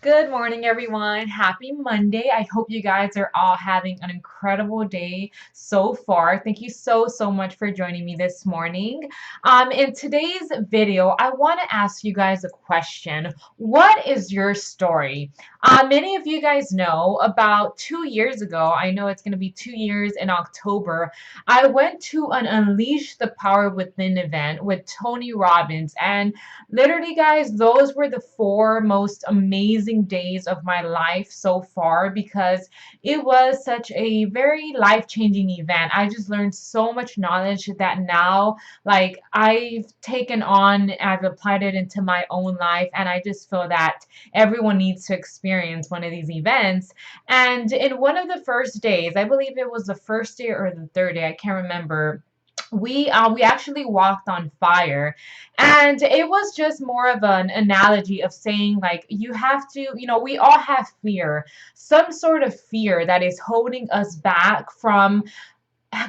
Good morning, everyone. Happy Monday. I hope you guys are all having an incredible day so far. Thank you so much for joining me this morning. In today's video, I want to ask you guys a question. What is your story? Many of you guys know about 2 years ago, I know it's going to be 2 years in October, I went to an Unleash the Power Within event with Tony Robbins. And literally, guys, those were the four most amazing days of my life so far because it was such a very life-changing event. I just learned so much knowledge that now, like, I've taken on, I've applied it into my own life, and I just feel that everyone needs to experience one of these events. And in one of the first days, I believe it was the first day or the third day, I can't remember, we actually walked on fire, and it was just more of an analogy of saying, like, you have to, we all have fear, some sort of fear that is holding us back from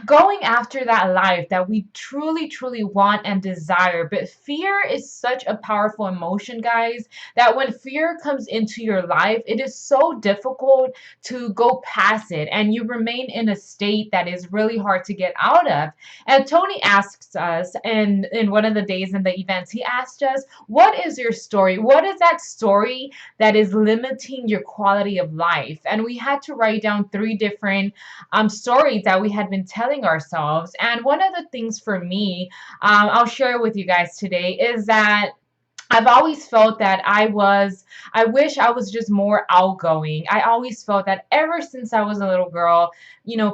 going after that life that we truly want and desire. But fear is such a powerful emotion, guys, that when fear comes into your life, it is so difficult to go past it, and you remain in a state that is really hard to get out of. And Tony asks us, in one of the days in the events, he asked us, what is your story? What is that story that is limiting your quality of life? And we had to write down three different stories that we had been telling ourselves. And one of the things for me, I'll share with you guys today, is that I've always felt that I wish I was just more outgoing. I always felt that ever since I was a little girl,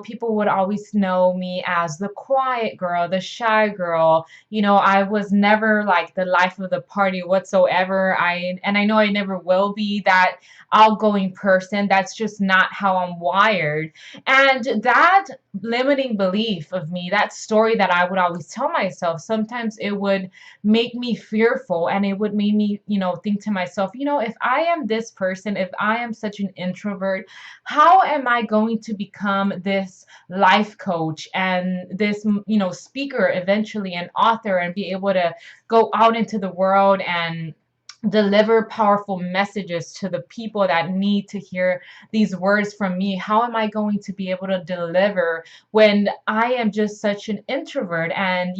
people would always know me as the quiet girl, the shy girl. I was never like the life of the party whatsoever. And I know I never will be that outgoing person. That's just not how I'm wired. And that limiting belief of me, that story that I would always tell myself, sometimes it would make me fearful, and it would make me, think to myself, if I am this person, if I am such an introvert, how am I going to become this life coach and this, speaker, eventually an author, and be able to go out into the world and deliver powerful messages to the people that need to hear these words from me? How am I going to be able to deliver when I am just such an introvert, and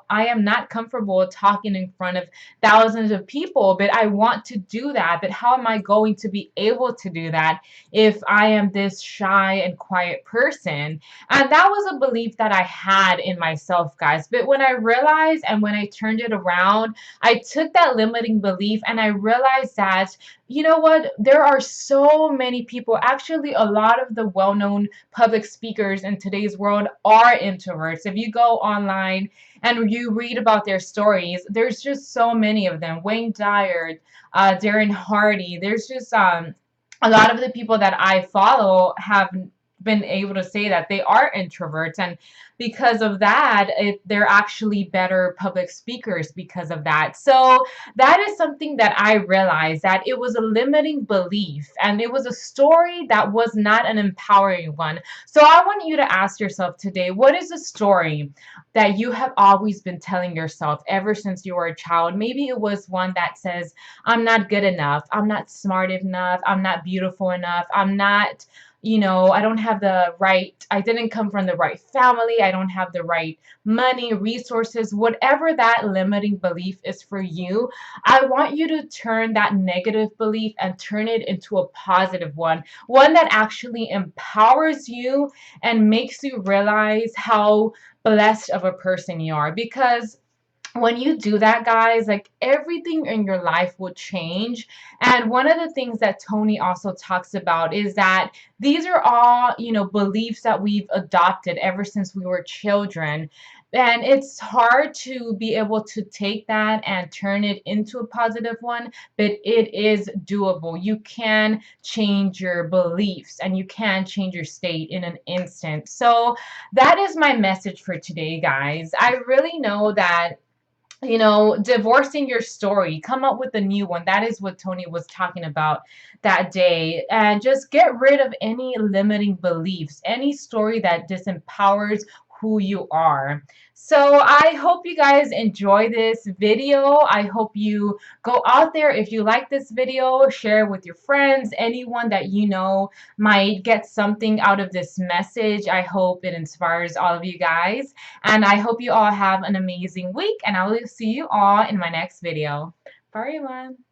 I am not comfortable talking in front of thousands of people, but I want to do that? But how am I going to be able to do that if I am this shy and quiet person? And that was a belief that I had in myself, guys. But when I realized and when I turned it around, I took that limiting belief and I realized that, you know what, there are so many people. Actually, a lot of the well known public speakers in today's world are introverts. If you go online and you read about their stories, there's just so many of them. Wayne Dyer, Darren Hardy, there's just a lot of the people that I follow have been able to say that they are introverts, and because of that, they're actually better public speakers because of that. So that is something that I realized, that it was a limiting belief and it was a story that was not an empowering one. So I want you to ask yourself today, what is a story that you have always been telling yourself ever since you were a child? Maybe it was one that says, I'm not good enough, I'm not smart enough, I'm not beautiful enough, I'm not, I don't have the right, I didn't come from the right family, I don't have the right money, resources, whatever that limiting belief is for you. I want you to turn that negative belief and turn it into a positive one that actually empowers you and makes you realize how blessed of a person you are. Because when you do that, guys, like, everything in your life will change. And one of the things that Tony also talks about is that these are all, beliefs that we've adopted ever since we were children. And it's hard to be able to take that and turn it into a positive one, but it is doable. You can change your beliefs and you can change your state in an instant. So that is my message for today, guys. I really know that, divorcing your story, come up with a new one. That is what Tony was talking about that day. And just get rid of any limiting beliefs, any story that disempowers who you are. So I hope you guys enjoy this video. I hope you go out there. If you like this video, share it with your friends, anyone that you know might get something out of this message. I hope it inspires all of you guys. And I hope you all have an amazing week. And I will see you all in my next video. Bye, everyone.